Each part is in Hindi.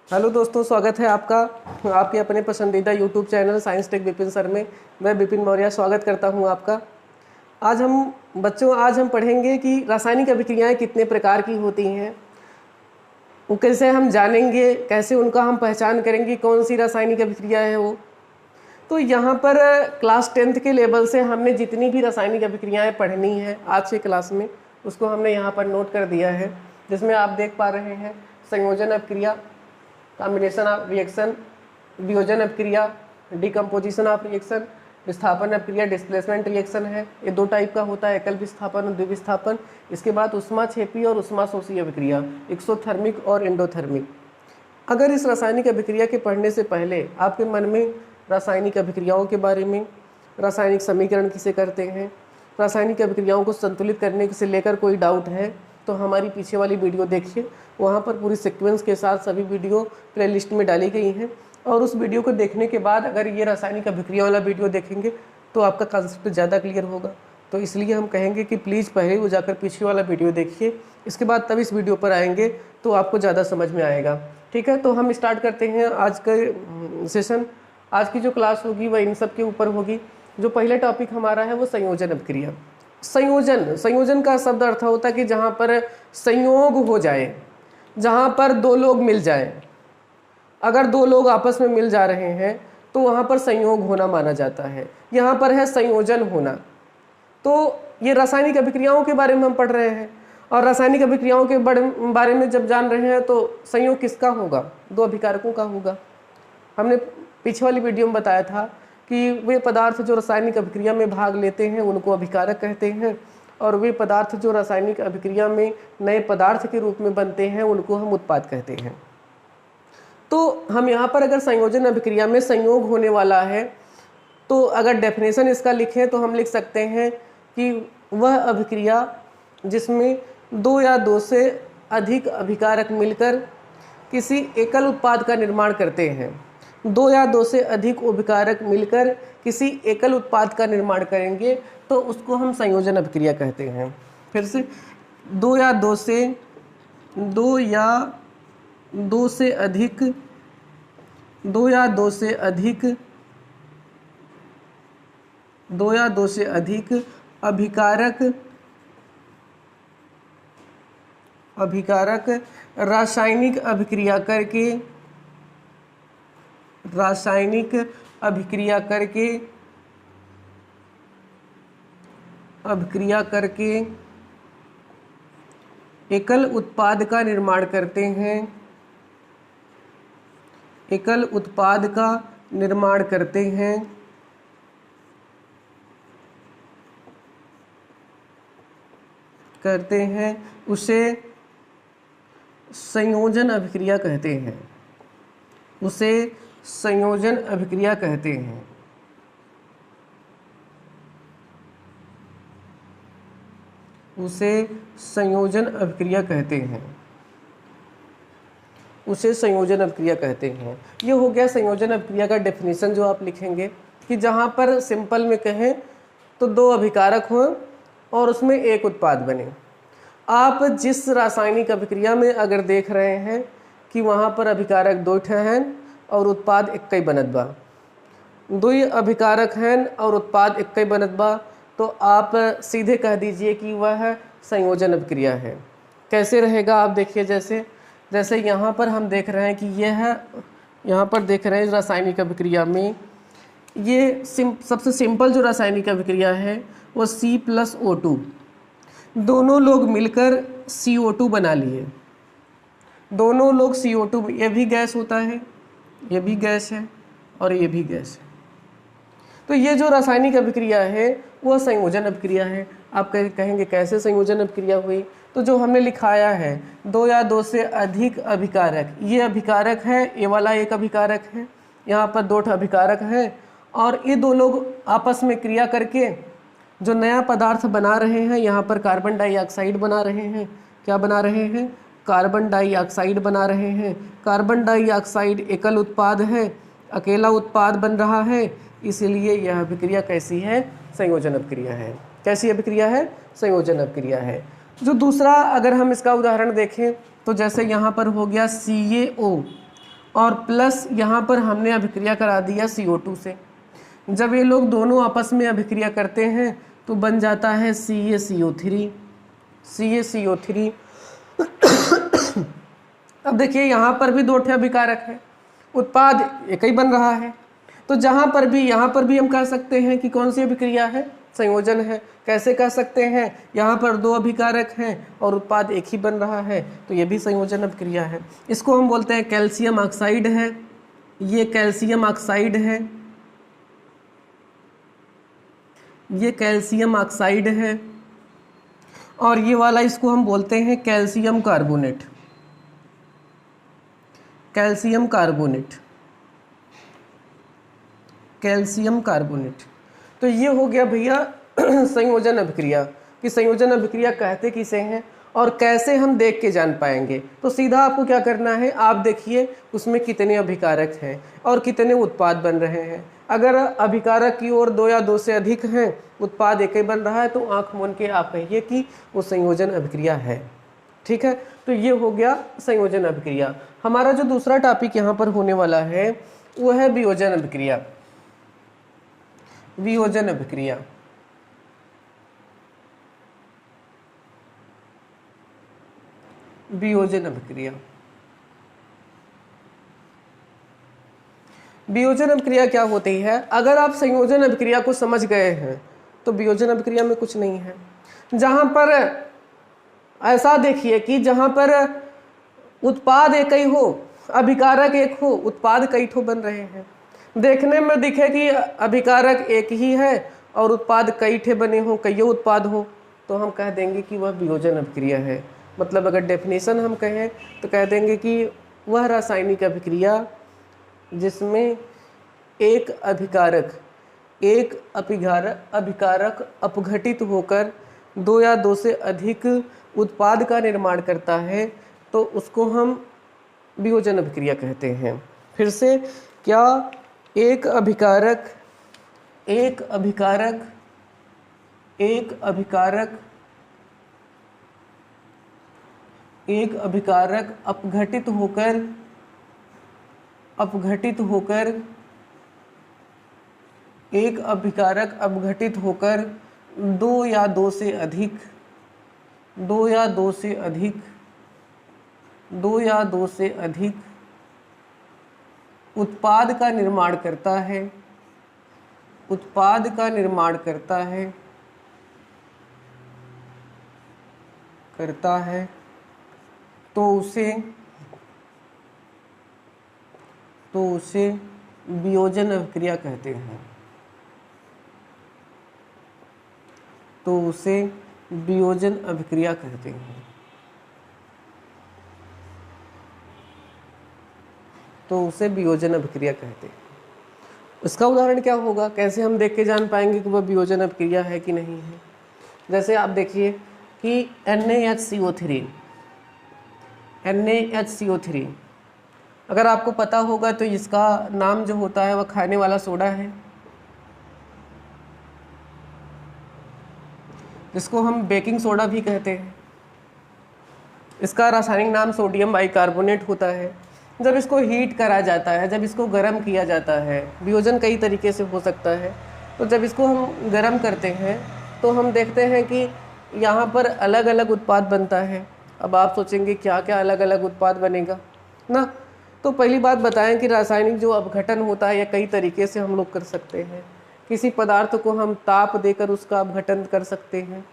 हेलो दोस्तों, स्वागत है आपका आपके अपने पसंदीदा YouTube channel science tech Vipin sir में। मैं विपिन मौर्य स्वागत करता हूं आपका। आज हम पढ़ेंगे कि रासायनिक अभिक्रियाएं कितने प्रकार की होती हैं, वो कैसे हम जानेंगे, कैसे उनका हम पहचान करेंगे कौन सी रासायनिक अभिक्रिया है वो। तो यहाँ पर क्लास 10th के लेवल से हमने जितनी भी रासायनिक अभिक्रियाएं पढ़नी है आज के क्लास में, उसको हमने यहाँ पर नोट कर दिया है। जिसमें आप देख पा रहे हैं संयोजन अभिक्रिया, कॉम्बिनेशन ऑफ रिएक्शन, वियोजन अभिक्रिया, डिकम्पोजिशन ऑफ रिएक्शन, विस्थापन अभिक्रिया, डिस्प्लेसमेंट रिएक्शन है। ये दो टाइप का होता है, एकल विस्थापन और द्विविस्थापन। इसके बाद उष्माक्षेपी और उष्माशोषी अभिक्रिया, एक्सोथर्मिक और एंडोथर्मिक। अगर इस रासायनिक अभिक्रिया के पढ़ने से पहले आपके मन में रासायनिक अभिक्रियाओं के बारे में, रासायनिक समीकरण किसे करते हैं, रासायनिक अभिक्रियाओं को संतुलित करने से लेकर कोई डाउट है तो हमारी पीछे वाली वीडियो देखिए। वहाँ पर पूरी सीक्वेंस के साथ सभी वीडियो प्लेलिस्ट में डाली गई हैं। और उस वीडियो को देखने के बाद अगर ये रासायनिक अभिक्रिया वाला वीडियो देखेंगे तो आपका कॉन्सेप्ट ज़्यादा क्लियर होगा। तो इसलिए हम कहेंगे कि प्लीज़ पहले वो जाकर पीछे वाला वीडियो देखिए, इसके बाद तब इस वीडियो पर आएंगे तो आपको ज़्यादा समझ में आएगा। ठीक है, तो हम स्टार्ट करते हैं आज का सेशन। आज की जो क्लास होगी वह इन सब के ऊपर होगी। जो पहला टॉपिक हमारा है वो संयोजन अभिक्रिया। संयोजन का शब्द अर्थ होता है कि जहाँ पर संयोग हो जाए, जहाँ पर दो लोग मिल जाएं। अगर दो लोग आपस में मिल जा रहे हैं तो वहाँ पर संयोग होना माना जाता है। यहाँ पर है संयोजन होना। तो ये रासायनिक अभिक्रियाओं के बारे में हम पढ़ रहे हैं, और रासायनिक अभिक्रियाओं के बारे में जब जान रहे हैं तो संयोग किसका होगा? दो अभिकारकों का होगा। हमने पीछे वाली वीडियो में बताया था कि वे पदार्थ जो रासायनिक अभिक्रिया में भाग लेते हैं उनको अभिकारक कहते हैं, और वे पदार्थ जो रासायनिक अभिक्रिया में नए पदार्थ के रूप में बनते हैं उनको हम उत्पाद कहते हैं। तो हम यहाँ पर अगर संयोजन अभिक्रिया में संयोग होने वाला है तो अगर डेफिनेशन इसका लिखें तो हम लिख सकते हैं कि वह अभिक्रिया जिसमें दो या दो से अधिक अभिकारक मिलकर किसी एकल उत्पाद का निर्माण करते हैं। दो या दो से अधिक अभिकारक मिलकर किसी एकल उत्पाद का निर्माण करेंगे तो उसको हम संयोजन अभिक्रिया कहते हैं। फिर से दो या दो से अधिक अभिकारक रासायनिक अभिक्रिया करके एकल उत्पाद का निर्माण करते हैं, उसे संयोजन अभिक्रिया कहते हैं। उसे संयोजन अभिक्रिया कहते हैं। उसे संयोजन अभिक्रिया कहते हैं। ये हो गया संयोजन अभिक्रिया का डेफिनेशन जो आप लिखेंगे कि जहाँ पर सिंपल में कहें तो दो अभिकारक हों और उसमें एक उत्पाद बने। आप जिस रासायनिक अभिक्रिया में अगर देख रहे हैं कि वहाँ पर अभिकारक दो ठे हैं और उत्पाद इक्कई बनत बा, दो अभिकारक हैं और उत्पाद इक्कई बनत बा, तो आप सीधे कह दीजिए कि वह संयोजन अभिक्रिया है। कैसे रहेगा आप देखिए, जैसे यहाँ पर हम देख रहे हैं कि यहाँ पर देख रहे हैं रासायनिक अभिक्रिया में ये सबसे सिंपल जो रासायनिक अभिक्रिया है वो C+O2, दोनों लोग मिलकर CO2 बना लिए। दोनों लोग CO2, ये भी गैस होता है, ये भी गैस है और ये भी गैस है। तो ये जो रासायनिक अभिक्रिया है वह संयोजन अभिक्रिया है। आप कहेंगे कैसे संयोजन अभिक्रिया हुई? तो जो हमने लिखाया है दो या दो से अधिक अभिकारक, ये अभिकारक है, ये वाला एक अभिकारक है, यहाँ पर दो अभिकारक हैं, और ये दो लोग आपस में क्रिया करके जो नया पदार्थ बना रहे हैं, यहाँ पर कार्बन डाइऑक्साइड बना रहे हैं। क्या बना रहे हैं? कार्बन डाइऑक्साइड बना रहे हैं। कार्बन डाइऑक्साइड एकल उत्पाद है, अकेला उत्पाद बन रहा है, इसलिए यह अभिक्रिया कैसी है? संयोजन अभिक्रिया है। कैसी अभिक्रिया है? संयोजन अभिक्रिया है। जो दूसरा अगर हम इसका उदाहरण देखें तो जैसे यहाँ पर हो गया CaO और प्लस यहाँ पर हमने अभिक्रिया करा दिया CO2 से। जब ये लोग दोनों आपस में अभिक्रिया करते हैं तो बन जाता है CaCO3। अब देखिए यहाँ पर भी 2 अभिकारक है, उत्पाद एक ही बन रहा है, तो जहाँ पर भी यहाँ पर भी हम कह सकते हैं कि कौन सी अभिक्रिया है, संयोजन है। कैसे कह सकते हैं, यहाँ पर 2 अभिकारक हैं और उत्पाद एक ही बन रहा है, तो ये भी संयोजन अभिक्रिया है। इसको हम बोलते हैं कैल्शियम ऑक्साइड है, ये कैल्शियम ऑक्साइड है, ये कैल्शियम ऑक्साइड है, और ये वाला इसको हम बोलते हैं calcium carbonate. Calcium carbonate, calcium carbonate. तो ये हो गया भैया संयोजन अभिक्रिया, कि संयोजन अभिक्रिया कहते किसे हैं और कैसे हम देख के जान पाएंगे। तो सीधा आपको क्या करना है, आप देखिए उसमें कितने अभिकारक हैं और कितने उत्पाद बन रहे हैं। अगर अभिकारक की ओर 2 या 2 से अधिक हैं, उत्पाद एक ही बन रहा है, तो आंख मूंद के आप कहिए कि वो संयोजन अभिक्रिया है। ठीक है, तो ये हो गया संयोजन अभिक्रिया। हमारा जो दूसरा टॉपिक यहाँ पर होने वाला है वो है वियोजन अभिक्रिया। वियोजन अभिक्रिया, वियोजन अभिक्रिया। वियोजन अभिक्रिया क्या होती है? अगर आप संयोजन अभिक्रिया को समझ गए हैं तो वियोजन अभिक्रिया में कुछ नहीं है। जहां पर ऐसा देखिए कि जहां पर उत्पाद एक ही हो, अभिकारक एक हो, उत्पाद कई ठो बन रहे हैं। देखने में दिखे कि अभिकारक एक ही है और उत्पाद कई ठे बने हो, कई उत्पाद हो, तो हम कह देंगे कि वह वियोजन अभिक्रिया है। मतलब अगर डेफिनेशन हम कहें तो कह देंगे कि वह रासायनिक अभिक्रिया जिसमें एक अभिकारक अपघटित होकर 2 या 2 से अधिक उत्पाद का निर्माण करता है, तो उसको हम वियोजन अभिक्रिया कहते हैं। फिर से, क्या एक अभिकारक अपघटित होकर 2 या 2 से अधिक उत्पाद का निर्माण करता है तो उसे वियोजन अभिक्रिया कहते हैं। तो उसे वियोजन अभिक्रिया कहते हैं। इसका उदाहरण क्या होगा, कैसे हम देख के जान पाएंगे कि वह वियोजन अभिक्रिया है कि नहीं है? जैसे आप देखिए कि NaHCO3, अगर आपको पता होगा तो इसका नाम जो होता है वह खाने वाला सोडा है, जिसको हम बेकिंग सोडा भी कहते हैं। इसका रासायनिक नाम सोडियम बाइकार्बोनेट होता है। जब इसको हीट करा जाता है, जब इसको गर्म किया जाता है, वियोजन कई तरीके से हो सकता है, तो जब इसको हम गर्म करते हैं तो हम देखते हैं कि यहाँ पर अलग अलग उत्पाद बनता है। अब आप सोचेंगे क्या क्या अलग अलग उत्पाद बनेगा ना। तो पहली बात बताएं कि रासायनिक जो अपघटन होता है या कई तरीके से हम लोग कर सकते हैं। किसी पदार्थ को हम ताप देकर उसका अपघटन कर सकते हैं।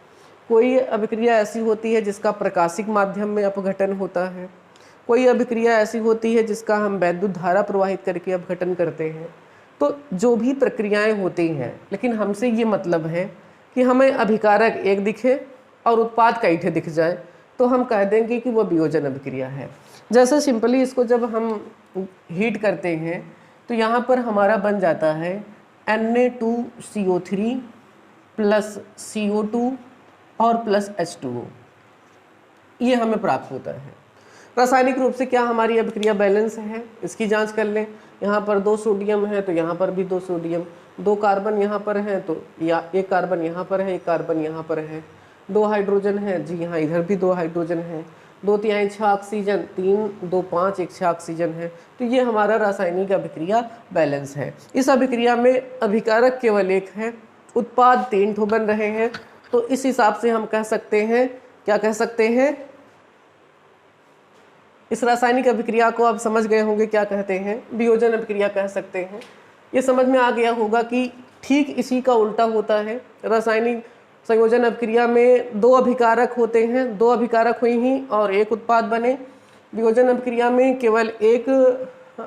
कोई अभिक्रिया ऐसी होती है जिसका प्रकाशिक माध्यम में अपघटन होता है। कोई अभिक्रिया ऐसी होती है जिसका हम वैद्युत धारा प्रवाहित करके अपघटन करते हैं। तो जो भी प्रक्रियाएं होती हैं, लेकिन हमसे ये मतलब है कि हमें अभिकारक एक दिखे और उत्पाद कई ठे दिख जाए, तो हम कह देंगे कि वह वियोजन अभिक्रिया है। जैसे सिंपली इसको जब हम हीट करते हैं तो यहाँ पर हमारा बन जाता है Na2CO3 प्लस CO2 और प्लस H2O, ये हमें प्राप्त होता है। रासायनिक रूप से क्या हमारी अभिक्रिया बैलेंस है, इसकी जांच कर लें। यहाँ पर 2 सोडियम है तो यहाँ पर भी 2 सोडियम, 2 कार्बन यहाँ पर हैं तो या 1 कार्बन यहाँ पर है, 1 कार्बन यहाँ पर है, 2 हाइड्रोजन है जी, यहाँ इधर भी 2 हाइड्रोजन है, 2/3 6 ऑक्सीजन, 3 2 5 1 6 ऑक्सीजन है। तो ये हमारा रासायनिक अभिक्रिया बैलेंस है। इस अभिक्रिया में अभिकारक केवल एक है, उत्पाद 3 ठो बन रहे हैं। तो इस हिसाब से हम कह सकते हैं, क्या कह सकते हैं, इस रासायनिक अभिक्रिया को आप समझ गए होंगे क्या कहते हैं, वियोजन अभिक्रिया कह सकते हैं। ये समझ में आ गया होगा कि ठीक इसी का उल्टा होता है। रासायनिक संयोजन अभिक्रिया में 2 अभिकारक होते हैं, 2 अभिकारक हुई ही और 1 उत्पाद बने। वियोजन अभिक्रिया में केवल 1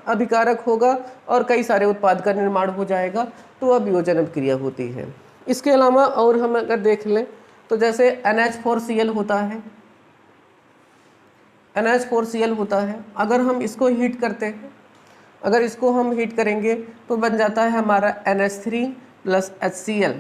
अभिकारक होगा और कई सारे उत्पाद का निर्माण हो जाएगा, तो वह वियोजन अभिक्रिया होती है। इसके अलावा और हम अगर देख लें तो जैसे NH4Cl होता है, NH4Cl होता है, अगर हम इसको हीट करते हैं, अगर इसको हम हीट करेंगे तो बन जाता है हमारा NH3 + HCl,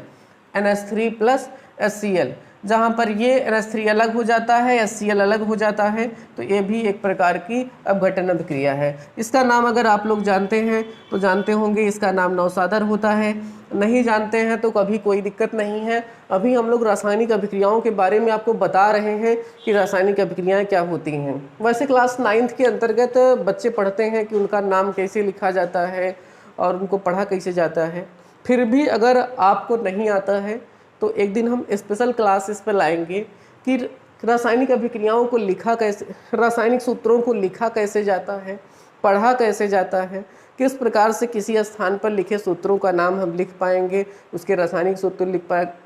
NH3 + HCl, जहाँ पर ये NH3 अलग हो जाता है, HCl अलग हो जाता है। तो ये भी एक प्रकार की अपघटन अभिक्रिया है। इसका नाम अगर आप लोग जानते हैं तो जानते होंगे, इसका नाम नौसादर होता है। नहीं जानते हैं तो कभी कोई दिक्कत नहीं है। अभी हम लोग रासायनिक अभिक्रियाओं के बारे में आपको बता रहे हैं कि रासायनिक अभिक्रियाएं क्या होती हैं। वैसे क्लास 9th के अंतर्गत बच्चे पढ़ते हैं कि उनका नाम कैसे लिखा जाता है और उनको पढ़ा कैसे जाता है। फिर भी अगर आपको नहीं आता है तो एक दिन हम स्पेशल क्लास इस पर लाएंगे कि रासायनिक अभिक्रियाओं को लिखा कैसे, रासायनिक सूत्रों को लिखा कैसे जाता है, पढ़ा कैसे जाता है, किस प्रकार से किसी स्थान पर लिखे सूत्रों का नाम हम लिख पाएंगे, उसके रासायनिक सूत्र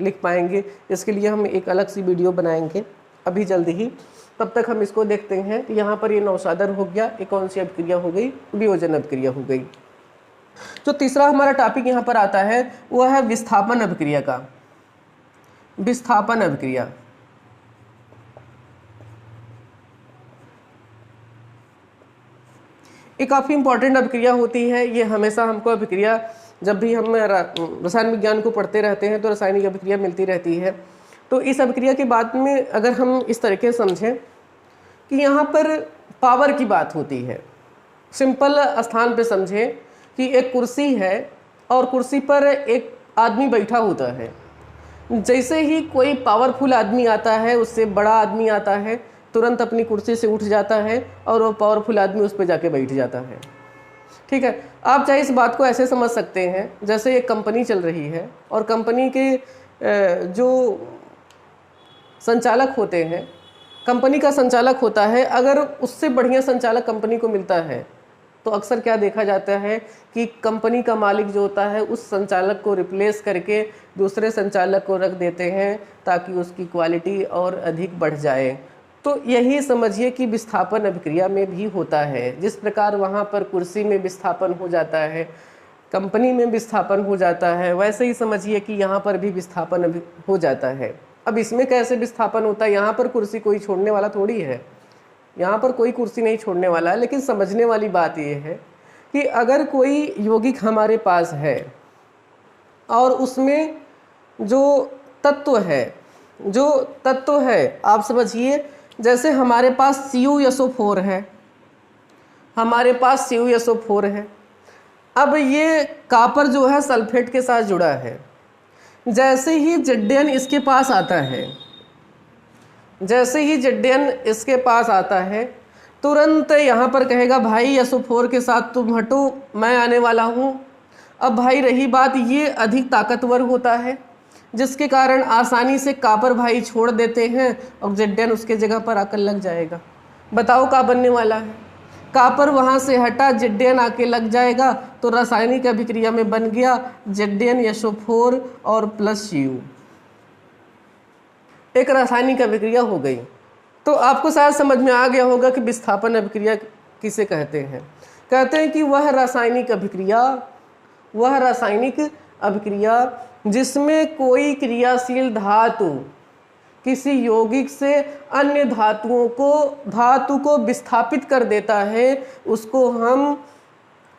लिख पाएंगे। इसके लिए हम एक अलग सी वीडियो बनाएंगे अभी जल्दी ही। तब तक हम इसको देखते हैं। यहाँ पर ये नौसादर हो गया, ये कौन सी अभिक्रिया हो गई, वियोजन अभिक्रिया हो गई। जो तीसरा हमारा टॉपिक यहाँ पर आता है वह है विस्थापन अभिक्रिया का। विस्थापन अभिक्रिया, ये काफ़ी इंपॉर्टेंट अभिक्रिया होती है। ये हमेशा हमको अभिक्रिया, जब भी हम रसायन विज्ञान को पढ़ते रहते हैं तो रासायनिक अभिक्रिया मिलती रहती है। तो इस अभिक्रिया के बाद में अगर हम इस तरीके से समझें कि यहाँ पर पावर की बात होती है, सिंपल स्थान पे समझें कि एक कुर्सी है और कुर्सी पर एक आदमी बैठा होता है। जैसे ही कोई पावरफुल आदमी आता है, उससे बड़ा आदमी आता है, तुरंत अपनी कुर्सी से उठ जाता है और वो पावरफुल आदमी उस पर जाके बैठ जाता है। ठीक है, आप चाहे इस बात को ऐसे समझ सकते हैं जैसे एक कंपनी चल रही है और कंपनी के जो संचालक होते हैं, कंपनी का संचालक होता है, अगर उससे बढ़िया संचालक कंपनी को मिलता है तो अक्सर क्या देखा जाता है कि कंपनी का मालिक जो होता है उस संचालक को रिप्लेस करके दूसरे संचालक को रख देते हैं ताकि उसकी क्वालिटी और अधिक बढ़ जाए। तो यही समझिए कि विस्थापन अभिक्रिया में भी होता है। जिस प्रकार वहाँ पर कुर्सी में विस्थापन हो जाता है, कंपनी में विस्थापन हो जाता है, वैसे ही समझिए कि यहाँ पर भी विस्थापन हो जाता है। अब इसमें कैसे विस्थापन होता है, यहाँ पर कुर्सी कोई छोड़ने वाला थोड़ी है, यहाँ पर कोई कुर्सी नहीं छोड़ने वाला है। लेकिन समझने वाली बात यह है कि अगर कोई यौगिक हमारे पास है और उसमें जो तत्व है आप समझिए, जैसे हमारे पास CuSO4 है, हमारे पास CuSO4 है। अब ये कापर जो है सल्फेट के साथ जुड़ा है। जैसे ही Zn इसके पास आता है, जैसे ही Zn इसके पास आता है, तुरंत यहाँ पर कहेगा भाई SO4 के साथ तुम हटो, मैं आने वाला हूँ। अब भाई रही बात, ये अधिक ताकतवर होता है जिसके कारण आसानी से कापर भाई छोड़ देते हैं और Zn उसके जगह पर आकर लग जाएगा। बताओ क्या बनने वाला है, कापर वहाँ से हटा, Zn आके लग जाएगा, तो रासायनिक अभिक्रिया में बन गया ZnSO4 और प्लस Cu। एक रासायनिक अभिक्रिया हो गई। तो आपको शायद समझ में आ गया होगा कि विस्थापन अभिक्रिया किसे कहते हैं। कहते हैं कि वह रासायनिक अभिक्रिया जिसमें कोई क्रियाशील धातु किसी यौगिक से अन्य धातु को विस्थापित कर देता है, उसको हम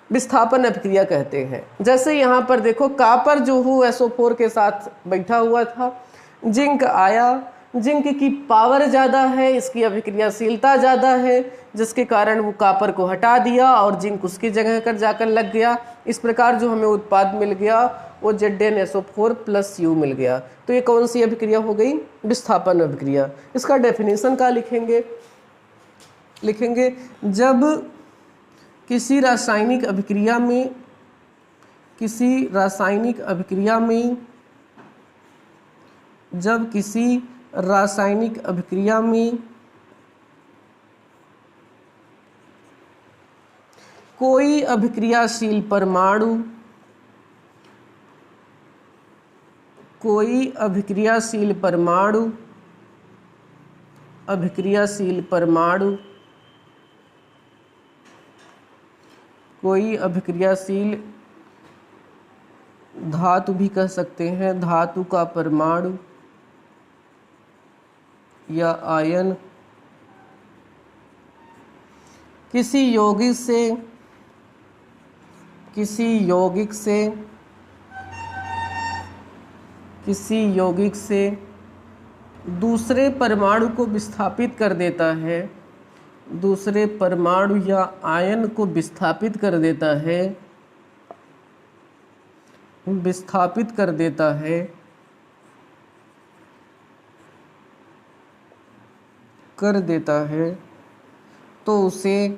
विस्थापन अभिक्रिया कहते हैं। जैसे यहाँ पर देखो, कापर जो हो SO4 के साथ बैठा हुआ था, जिंक आया, जिंक की पावर ज़्यादा है, इसकी अभिक्रियाशीलता ज़्यादा है, जिसके कारण वो कापर को हटा दिया और जिंक उसकी जगह कर जाकर लग गया। इस प्रकार जो हमें उत्पाद मिल गया वो ZnSO4 प्लस U मिल गया। तो ये कौन सी अभिक्रिया हो गई, विस्थापन अभिक्रिया। इसका डेफिनेशन क्या लिखेंगे, लिखेंगे जब किसी रासायनिक अभिक्रिया में जब किसी रासायनिक अभिक्रिया में कोई अभिक्रियाशील परमाणु कोई अभिक्रियाशील धातु भी कह सकते हैं, धातु का परमाणु या आयन किसी यौगिक से दूसरे परमाणु को विस्थापित कर देता है, दूसरे परमाणु या आयन को विस्थापित कर देता है तो उसे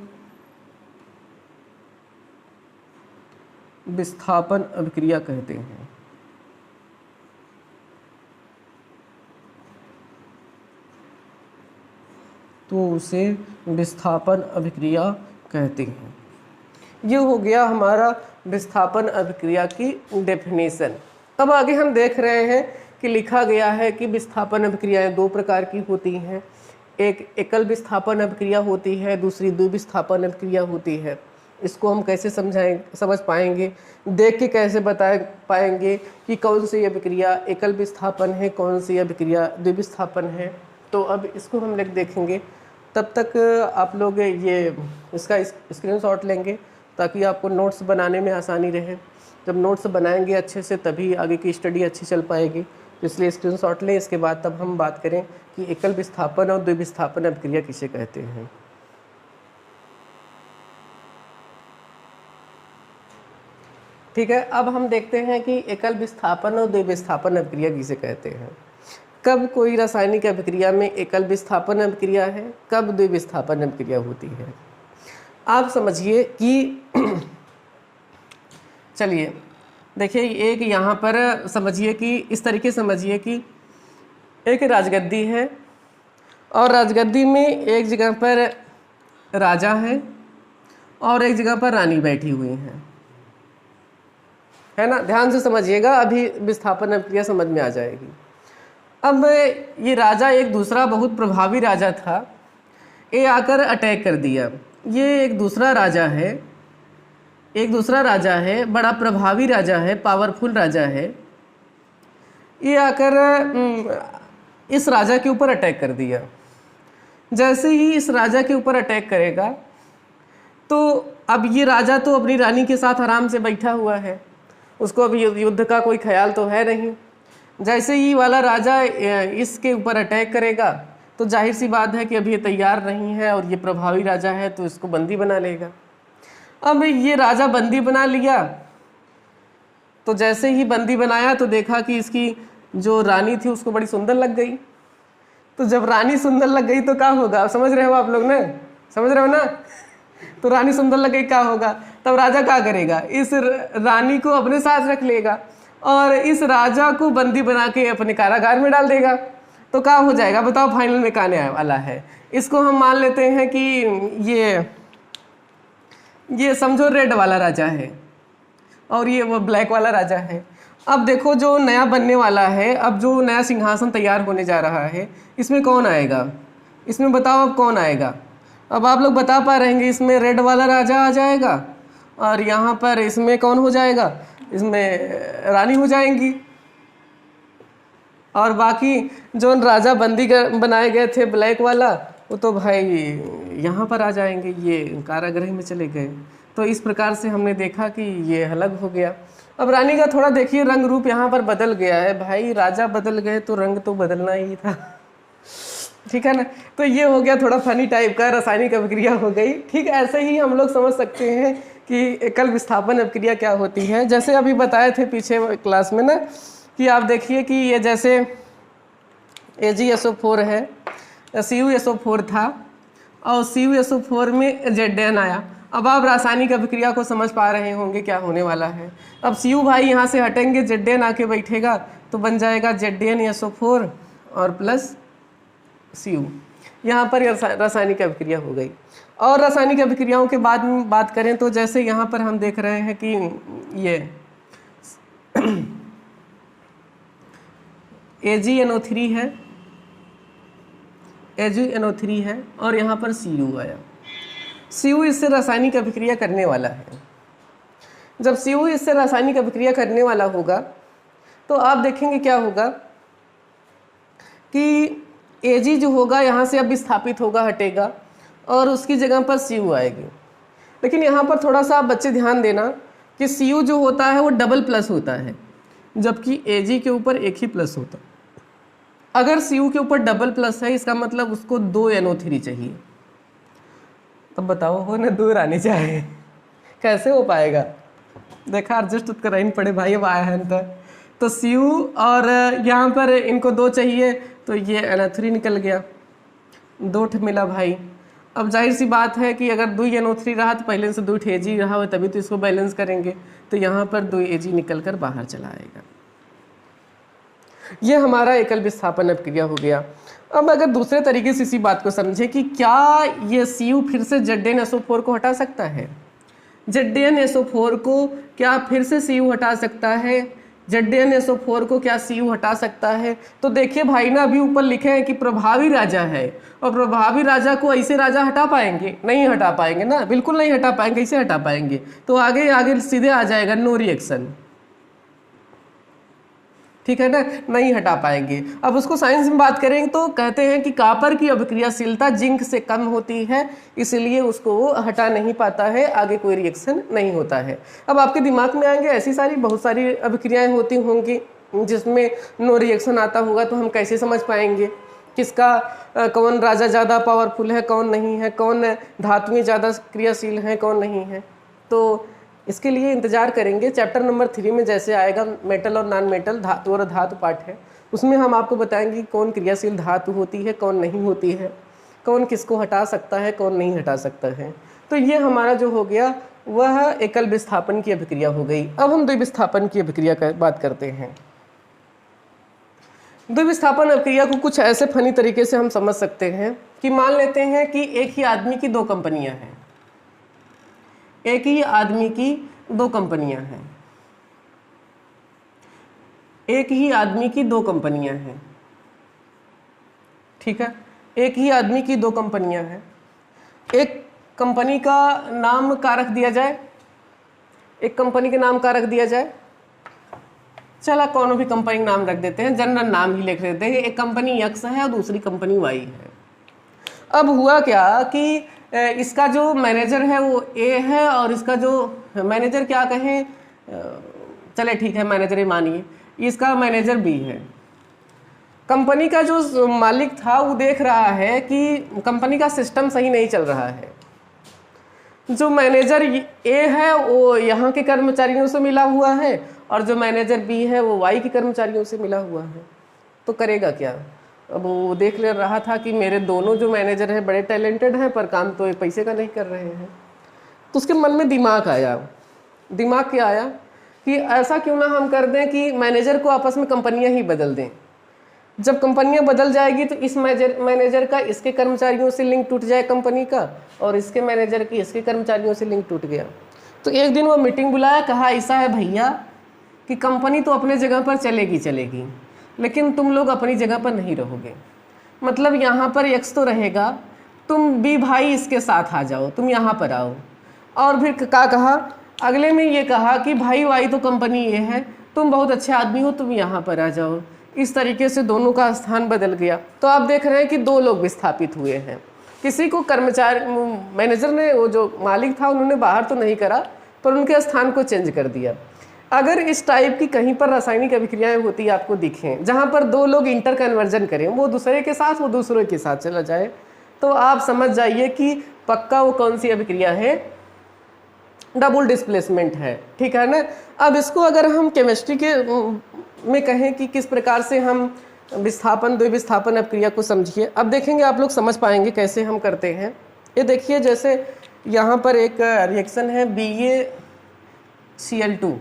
विस्थापन अभिक्रिया कहते हैं। ये हो गया हमारा विस्थापन अभिक्रिया की डेफिनेशन। अब आगे हम देख रहे हैं कि लिखा गया है कि विस्थापन अभिक्रियाएं दो प्रकार की होती हैं, एक एकल विस्थापन अभिक्रिया होती है, दूसरी द्विविस्थापन अभिक्रिया होती है। इसको हम कैसे समझ पाएंगे, देख के कैसे बता पाएंगे कि कौन सी अभिक्रिया एकल विस्थापन है, कौन सी अभिक्रिया द्विविस्थापन है। तो अब इसको हम लोग देखेंगे। तब तक आप लोग ये इसका स्क्रीनशॉट लेंगे ताकि आपको नोट्स बनाने में आसानी रहे। जब नोट्स बनाएंगे अच्छे से तभी आगे की स्टडी अच्छी चल पाएगी, तो इसलिए स्क्रीनशॉट लें। इसके बाद तब हम बात करें कि एकल विस्थापन और द्विविस्थापन अभिक्रिया किसे कहते हैं। ठीक है, अब हम देखते हैं कि एकल विस्थापन और द्विविस्थापन अभिक्रिया किसे कहते हैं। कब कोई रासायनिक अभिक्रिया में एकल विस्थापन अभिक्रिया है, कब द्विविस्थापन अभिक्रिया होती है। आप समझिए कि चलिए देखिए, एक यहाँ पर समझिए कि इस तरीके समझिए कि एक राजगद्दी है और राजगद्दी में एक जगह पर राजा है और एक जगह पर रानी बैठी हुई है ना। ध्यान से समझिएगा, अभी विस्थापन अभिक्रिया समझ में आ जाएगी। अब ये राजा एक दूसरा बहुत प्रभावी राजा था, ये आकर अटैक कर दिया। ये एक दूसरा राजा है, बड़ा प्रभावी राजा है, पावरफुल राजा है। ये आकर इस राजा के ऊपर अटैक कर दिया। जैसे ही इस राजा के ऊपर अटैक करेगा तो अब ये राजा तो अपनी रानी के साथ आराम से बैठा हुआ है, उसको अभी युद्ध का कोई ख्याल तो है नहीं। जैसे ही वाला राजा इसके ऊपर अटैक करेगा तो जाहिर सी बात है कि अभी ये तैयार नहीं है और ये प्रभावी राजा है तो इसको बंदी बना लेगा। अब ये राजा बंदी बना लिया, तो जैसे ही बंदी बनाया तो देखा कि इसकी जो रानी थी उसको बड़ी सुंदर लग गई। तो जब रानी सुंदर लग गई तो क्या होगा, समझ रहे हो आप लोग ना, समझ रहे हो ना। तो रानी सुंदर लग गई, क्या होगा, तब राजा क्या करेगा, इस रानी को अपने साथ रख लेगा और इस राजा को बंदी बना के अपने कारागार में डाल देगा। तो क्या हो जाएगा बताओ, फाइनल में क्या आने वाला है। इसको हम मान लेते हैं कि ये समझो रेड वाला राजा है और ये वो ब्लैक वाला राजा है। अब देखो जो नया बनने वाला है, अब जो नया सिंहासन तैयार होने जा रहा है, इसमें कौन आएगा, इसमें बताओ अब कौन आएगा। अब आप लोग बता पा रहेंगे, इसमें रेड वाला राजा आ जाएगा और यहाँ पर इसमें कौन हो जाएगा, इसमें रानी हो जाएंगी। और बाकी जो राजा बंदी बनाए गए थे ब्लैक वाला, वो तो भाई यहाँ पर आ जाएंगे, ये कारागृह में चले गए। तो इस प्रकार से हमने देखा कि ये अलग हो गया। अब रानी का थोड़ा देखिए रंग रूप यहाँ पर बदल गया है। भाई राजा बदल गए तो रंग तो बदलना ही था, ठीक है ना। तो ये हो गया थोड़ा फनी टाइप का, रासायनिक अभिक्रिया हो गई। ठीक, ऐसे ही हम लोग समझ सकते हैं कि एकल विस्थापन अभिक्रिया क्या होती है। जैसे अभी बताए थे पीछे क्लास में ना, कि आप देखिए कि ये जैसे AgSO4 है, CuSO4 था और CuSO4 में ZN आया। अब आप रासायनिक अभिक्रिया को समझ पा रहे होंगे क्या होने वाला है। अब Cu भाई यहाँ से हटेंगे, ZN आके बैठेगा तो बन जाएगा ZnSO4 और प्लस Cu। यहाँ पर रासायनिक अभिक्रिया हो गई। और रासायनिक अभिक्रियाओं के बाद में बात करें तो जैसे यहाँ पर हम देख रहे हैं कि ये AgNO3 है, AgNO3 है और यहाँ पर Cu आया। Cu इससे रासायनिक अभिक्रिया करने वाला है। जब Cu इससे रासायनिक अभिक्रिया करने वाला होगा तो आप देखेंगे क्या होगा कि Ag जो होगा यहाँ से अब विस्थापित होगा, हटेगा और उसकी जगह पर Cu आएगी। लेकिन यहाँ पर थोड़ा सा आप बच्चे ध्यान देना कि Cu जो होता है वो डबल प्लस होता है, जबकि Ag के ऊपर एक ही प्लस होता है। अगर Cu के ऊपर डबल प्लस है इसका मतलब उसको 2 NO3 चाहिए। तब बताओ हो ना, दूर आनी चाहिए, कैसे हो पाएगा? देखा एडजस्ट कराइन पड़े भाई। अब आया है तो Cu और यहाँ पर इनको 2 चाहिए तो ये NO3 निकल गया, 2 मिला भाई। अब जाहिर सी बात है कि अगर 2 NO3 रहा तो पहले से 2 Ag रहा हो तभी तो इसको बैलेंस करेंगे, तो यहाँ पर 2 Ag निकल कर बाहर चला आएगा। ये हमारा एकल विस्थापन अभिक्रिया हो गया। अब अगर दूसरे तरीके से इसी बात को समझे कि क्या ये Cu फिर से ZnSO4 को हटा सकता है, ZnSO4 को क्या फिर से Cu हटा सकता है, ZnSO4 को क्या Cu हटा सकता है? तो देखिए भाई ना, अभी ऊपर लिखे हैं कि प्रभावी राजा है, और प्रभावी राजा को ऐसे राजा हटा पाएंगे? नहीं हटा पाएंगे ना, बिल्कुल नहीं हटा पाएंगे। कैसे हटा पाएंगे? तो आगे आगे सीधे आ जाएगा नो रिएक्शन, ठीक है ना, नहीं हटा पाएंगे। अब उसको साइंस में बात करें तो कहते हैं कि कॉपर की अभिक्रियाशीलता जिंक से कम होती है, इसलिए उसको वो हटा नहीं पाता है, आगे कोई रिएक्शन नहीं होता है। अब आपके दिमाग में आएंगे ऐसी सारी बहुत सारी अभिक्रियाएं होती होंगी जिसमें नो रिएक्शन आता होगा, तो हम कैसे समझ पाएंगे किसका कौन राजा ज़्यादा पावरफुल है, कौन नहीं है, कौन धातुएं ज़्यादा क्रियाशील हैं, कौन नहीं है? तो इसके लिए इंतजार करेंगे। चैप्टर नंबर 3 में जैसे आएगा मेटल और नॉन मेटल, धातु और धातु पाठ है, उसमें हम आपको बताएंगे कौन क्रियाशील धातु होती है, कौन नहीं होती है, कौन किसको हटा सकता है, कौन नहीं हटा सकता है। तो ये हमारा जो हो गया वह एकल विस्थापन की अभिक्रिया हो गई। अब हम द्विविस्थापन की अभिक्रिया का बात करते हैं। द्विविस्थापन अभिक्रिया को कुछ ऐसे फनी तरीके से हम समझ सकते हैं कि मान लेते हैं कि एक ही आदमी की 2 कंपनियां हैं, एक ही आदमी की 2 कंपनियां हैं, एक ही आदमी की 2 कंपनियां हैं, ठीक है, एक ही आदमी की 2 कंपनियां हैं। एक कंपनी का नाम क्या रख दिया जाए, एक कंपनी के नाम क्या रख दिया जाए, चला कौन भी कंपनी का नाम रख देते हैं, जनरल नाम ही लिख देते हैं। एक कंपनी X है और दूसरी कंपनी Y है। अब हुआ क्या कि इसका जो मैनेजर है वो A है और इसका जो मैनेजर क्या कहें, चले ठीक है मैनेजर ही मानिए, इसका मैनेजर B है। कंपनी का जो मालिक था वो देख रहा है कि कंपनी का सिस्टम सही नहीं चल रहा है। जो मैनेजर A है वो यहाँ के कर्मचारियों से मिला हुआ है और जो मैनेजर B है वो Y के कर्मचारियों से मिला हुआ है। तो करेगा क्या? अब वो देख ले रहा था कि मेरे दोनों जो मैनेजर हैं बड़े टैलेंटेड हैं पर काम तो पैसे का नहीं कर रहे हैं। तो उसके मन में दिमाग आया। दिमाग क्या आया कि ऐसा क्यों ना हम कर दें कि मैनेजर को आपस में कंपनियां ही बदल दें। जब कंपनियां बदल जाएगी तो इस मैनेजर का इसके कर्मचारियों से लिंक टूट जाए कंपनी का, और इसके मैनेजर की इसके कर्मचारियों से लिंक टूट गया। तो एक दिन वो मीटिंग बुलाया, कहा ऐसा है भैया कि कंपनी तो अपने जगह पर चलेगी चलेगी, लेकिन तुम लोग अपनी जगह पर नहीं रहोगे। मतलब यहाँ पर X तो रहेगा, तुम B भाई इसके साथ आ जाओ, तुम यहाँ पर आओ। और फिर क्या कहा, अगले में ये कहा कि भाई Y तो कंपनी ये है, तुम बहुत अच्छे आदमी हो, तुम यहाँ पर आ जाओ। इस तरीके से दोनों का स्थान बदल गया। तो आप देख रहे हैं कि 2 लोग विस्थापित हुए हैं। किसी को कर्मचारी मैनेजर ने, वो जो मालिक था उन्होंने बाहर तो नहीं करा पर उनके स्थान को चेंज कर दिया। अगर इस टाइप की कहीं पर रासायनिक अभिक्रियाएं होती आपको दिखें जहां पर 2 लोग इंटर कन्वर्जन करें, वो दूसरे के साथ वो दूसरे के साथ चला जाए, तो आप समझ जाइए कि पक्का वो कौन सी अभिक्रिया है, डबल डिस्प्लेसमेंट है, ठीक है ना। अब इसको अगर हम केमिस्ट्री के में कहें कि किस प्रकार से हम विस्थापन द्विविस्थापन अभिक्रिया को समझिए, अब देखेंगे आप लोग समझ पाएंगे कैसे हम करते हैं। ये देखिए जैसे यहाँ पर एक रिएक्शन है BaCl2,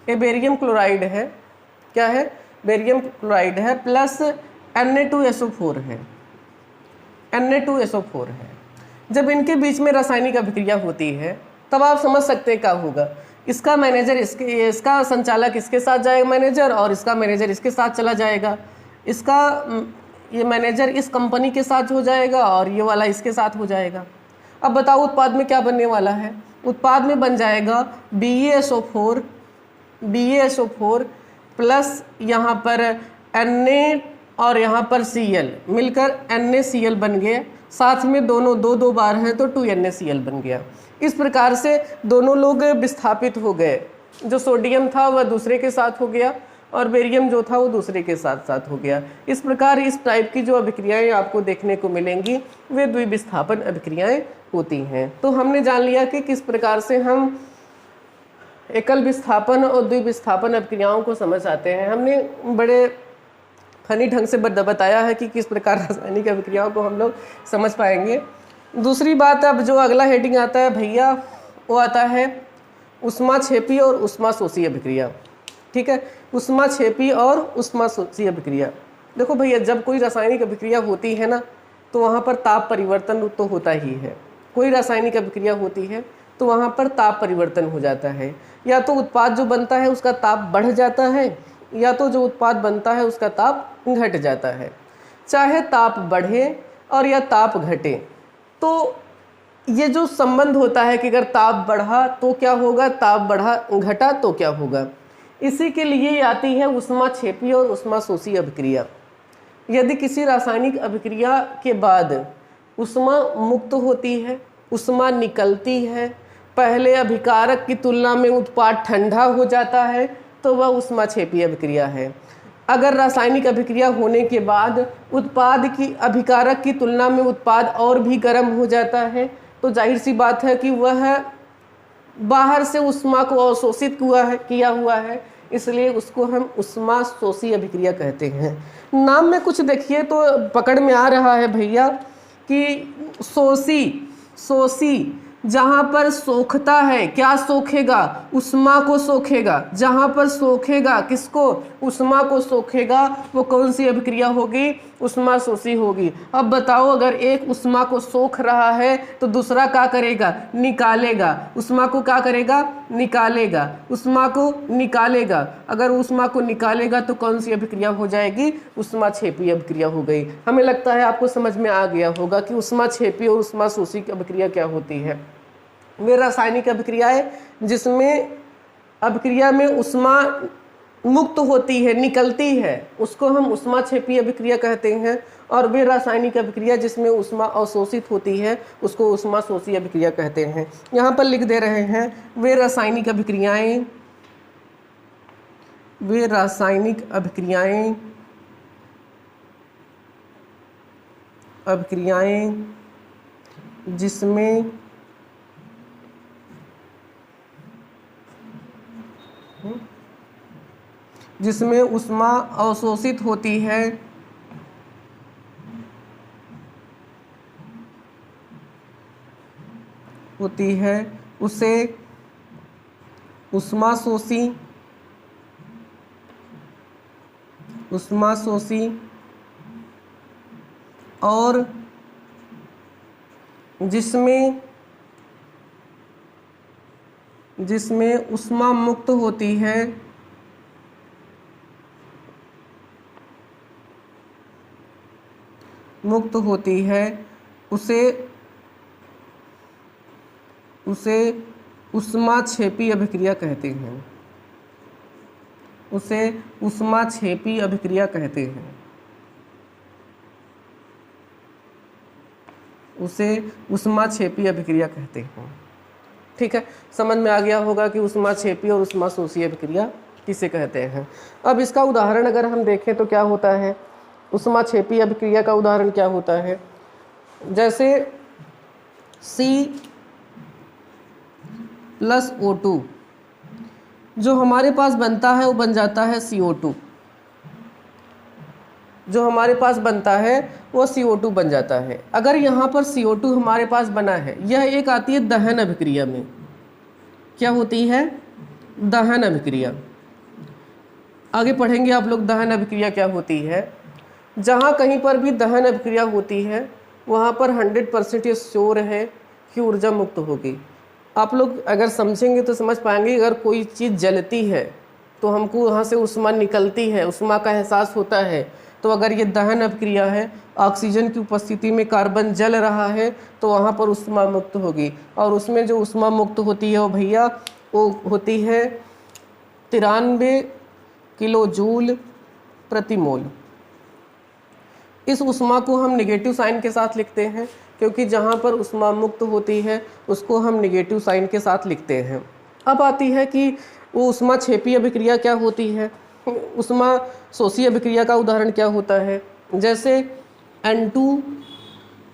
ये बेरियम क्लोराइड है, क्या है, बेरियम क्लोराइड है, प्लस Na2SO4 है, Na2SO4 है। जब इनके बीच में रासायनिक अभिक्रिया होती है तब आप समझ सकते हैं क्या होगा। इसका मैनेजर इसका संचालक इसके साथ जाएगा मैनेजर, और इसका मैनेजर इसके साथ चला जाएगा। इसका ये मैनेजर इस कंपनी के साथ हो जाएगा और ये वाला इसके साथ हो जाएगा। अब बताओ उत्पाद में क्या बनने वाला है। उत्पाद में बन जाएगा BaSO4 प्लस यहाँ पर Na और यहाँ पर Cl मिलकर NaCl बन गया। साथ में दोनों दो बार हैं तो 2NaCl बन गया। इस प्रकार से दोनों लोग विस्थापित हो गए। जो सोडियम था वह दूसरे के साथ हो गया और बेरियम जो था वो दूसरे के साथ साथ हो गया। इस प्रकार इस टाइप की जो अभिक्रियाएं आपको देखने को मिलेंगी वे द्विविस्थापन अभिक्रियाएं होती हैं। तो हमने जान लिया कि किस प्रकार से हम एकल विस्थापन और द्विविस्थापन अभिक्रियाओं को समझ आते हैं। हमने बड़े फनी ढंग से बताया है कि किस प्रकार रासायनिक अभिक्रियाओं को हम लोग समझ पाएंगे। दूसरी बात, अब जो अगला हेडिंग आता है भैया वो आता है ऊष्माक्षेपी और ऊष्माशोषी अभिक्रिया। ठीक है, ऊष्माक्षेपी और ऊष्माशोषी अभिक्रिया। देखो भैया, जब कोई रासायनिक अभिक्रिया होती है ना तो वहाँ पर ताप परिवर्तन तो होता ही है। कोई रासायनिक अभिक्रिया होती है तो वहाँ पर ताप परिवर्तन हो जाता है। या तो उत्पाद जो बनता है उसका ताप बढ़ जाता है, या तो जो उत्पाद बनता है उसका ताप घट जाता है। चाहे ताप बढ़े और या ताप घटे, तो ये जो संबंध होता है कि अगर ताप बढ़ा तो क्या होगा, ताप बढ़ा घटा तो क्या होगा, इसी के लिए आती है ऊष्माक्षेपी और ऊष्माशोषी अभिक्रिया। यदि किसी रासायनिक अभिक्रिया के बाद ऊष्मा मुक्त होती है, ऊष्मा निकलती है, पहले अभिकारक की तुलना में उत्पाद ठंडा हो जाता है तो वह ऊष्माक्षेपी अभिक्रिया है। अगर रासायनिक अभिक्रिया होने के बाद उत्पाद की अभिकारक की तुलना में उत्पाद और भी गर्म हो जाता है तो जाहिर सी बात है कि वह बाहर से ऊष्मा को अवशोषित किया हुआ है, इसलिए उसको हम ऊष्माशोषी अभिक्रिया कहते हैं। नाम में कुछ देखिए तो पकड़ में आ रहा है भैया कि शोषी जहाँ पर सोखता है, क्या सोखेगा, ऊष्मा को सोखेगा। जहाँ पर सोखेगा किसको, ऊष्मा को सोखेगा, वो कौन सी अभिक्रिया होगी, ऊष्माशोषी होगी। अब बताओ, अगर एक ऊष्मा को सोख रहा है तो दूसरा क्या करेगा, निकालेगा। ऊष्मा को क्या करेगा, निकालेगा। ऊष्मा को निकालेगा। अगर ऊष्मा को निकालेगा तो कौन सी अभिक्रिया हो जाएगी, ऊष्माक्षेपी अभिक्रिया हो गई। हमें लगता है आपको समझ में आ गया होगा कि ऊष्माक्षेपी और ऊष्माशोषी अभिक्रिया क्या होती है। वे रासायनिक अभिक्रियाएं जिसमें अभिक्रिया में ऊष्मा मुक्त होती है, निकलती है, उसको हम ऊष्माक्षेपी अभिक्रिया कहते हैं। और वे रासायनिक अभिक्रिया जिसमें ऊष्मा अवशोषित होती है उसको ऊष्माशोषी अभिक्रिया कहते हैं। यहाँ पर लिख दे रहे हैं वे रासायनिक अभिक्रियाएं जिसमें ऊष्मा अवशोषित होती है उसे ऊष्माशोषी और जिसमें ऊष्मा मुक्त होती है उसे ऊष्माक्षेपी अभिक्रिया कहते हैं। ऊष्माक्षेपी अभिक्रिया कहते हैं। ठीक है, समझ में आ गया होगा कि ऊष्माक्षेपी और ऊष्माशोषी अभिक्रिया किसे कहते हैं। अब इसका उदाहरण अगर हम देखें तो क्या होता है, ऊष्माक्षेपी अभिक्रिया का उदाहरण क्या होता है। जैसे C+O2 जो हमारे पास बनता है वो बन जाता है CO2। जो हमारे पास बनता है वो CO2 बन जाता है। अगर यहाँ पर CO2 हमारे पास बना है, यह एक आती है दहन अभिक्रिया में। क्या होती है? दहन अभिक्रिया। आगे पढ़ेंगे आप लोग दहन अभिक्रिया क्या होती है। जहाँ कहीं पर भी दहन अभिक्रिया होती है वहाँ पर 100% ये श्योर है कि ऊर्जा मुक्त होगी। आप लोग अगर समझेंगे तो समझ पाएंगे। अगर कोई चीज़ जलती है तो हमको वहाँ से उष्मा निकलती है, उष्मा का एहसास होता है। तो अगर ये दहन अभिक्रिया है, ऑक्सीजन की उपस्थिति में कार्बन जल रहा है, तो वहाँ पर उष्मा मुक्त होगी। और उसमें जो उष्मा मुक्त होती है वो भैया वो होती है 93 किलो जूल प्रति मोल। इस उष्मा को हम नेगेटिव साइन के साथ लिखते हैं, क्योंकि जहाँ पर उष्मा मुक्त होती है उसको हम नेगेटिव साइन के साथ लिखते हैं। अब आती है कि वो उष्मा क्षेपी अभिक्रिया क्या होती है। उष्मा शोषी अभिक्रिया का उदाहरण क्या होता है। जैसे N2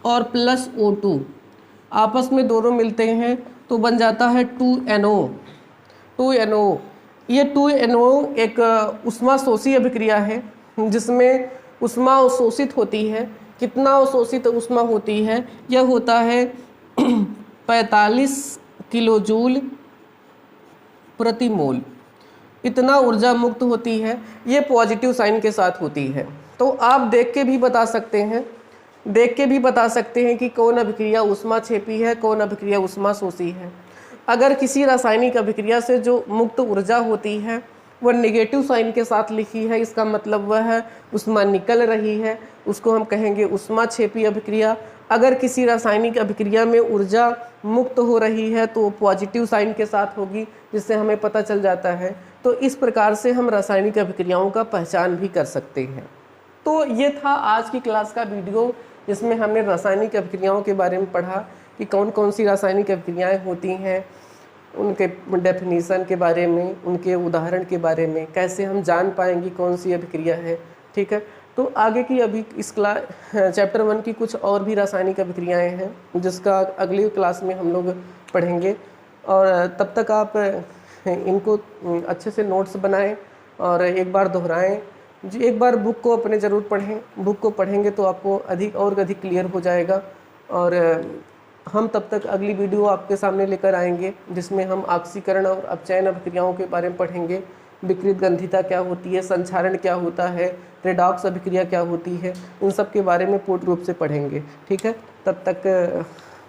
और प्लस O2 आपस में दोनों मिलते हैं तो बन जाता है 2NO। 2NO, ये 2NO एक उष्मा शोषी अभिक्रिया है जिसमें उष्मा अवशोषित होती है। कितना अवशोषित उष्मा होती है? यह होता है 45 किलो जूल प्रति मोल। इतना ऊर्जा मुक्त होती है। ये पॉजिटिव साइन के साथ होती है। तो आप देख के भी बता सकते हैं कि कौन अभिक्रिया उष्मा क्षेपी है, कौन अभिक्रिया उष्मा शोषी है। अगर किसी रासायनिक अभिक्रिया से जो मुक्त ऊर्जा होती है वह नेगेटिव साइन के साथ लिखी है, इसका मतलब वह है उष्मा निकल रही है, उसको हम कहेंगे उष्मा क्षेपी अभिक्रिया। अगर किसी रासायनिक अभिक्रिया में ऊर्जा मुक्त हो रही है तो पॉजिटिव साइन के साथ होगी, जिससे हमें पता चल जाता है। तो इस प्रकार से हम रासायनिक अभिक्रियाओं का पहचान भी कर सकते हैं। तो ये था आज की क्लास का वीडियो, जिसमें हमने रासायनिक अभिक्रियाओं के बारे में पढ़ा कि कौन कौन सी रासायनिक अभिक्रियाएँ होती हैं, उनके डेफिनीसन के बारे में, उनके उदाहरण के बारे में, कैसे हम जान पाएंगे कौन सी अभिक्रिया है। ठीक है, तो आगे की अभी इस चैप्टर 1 की कुछ और भी रासायनिक अभिक्रियाएं हैं जिसका अगली क्लास में हम लोग पढ़ेंगे। और तब तक आप इनको अच्छे से नोट्स बनाएं और एक बार दोहराएं। एक बार बुक को अपने ज़रूर पढ़ें। बुक को पढ़ेंगे तो आपको अधिक क्लियर हो जाएगा। और हम तब तक अगली वीडियो आपके सामने लेकर आएंगे जिसमें हम ऑक्सीकरण और अपचयन अभिक्रियाओं के बारे में पढ़ेंगे। विकृत गंधिता क्या होती है, संक्षारण क्या होता है, रेडॉक्स अभिक्रिया क्या होती है, इन सब के बारे में पूर्ण रूप से पढ़ेंगे। ठीक है, तब तक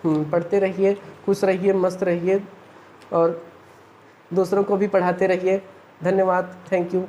पढ़ते रहिए, खुश रहिए, मस्त रहिए और दूसरों को भी पढ़ाते रहिए। धन्यवाद, थैंक यू।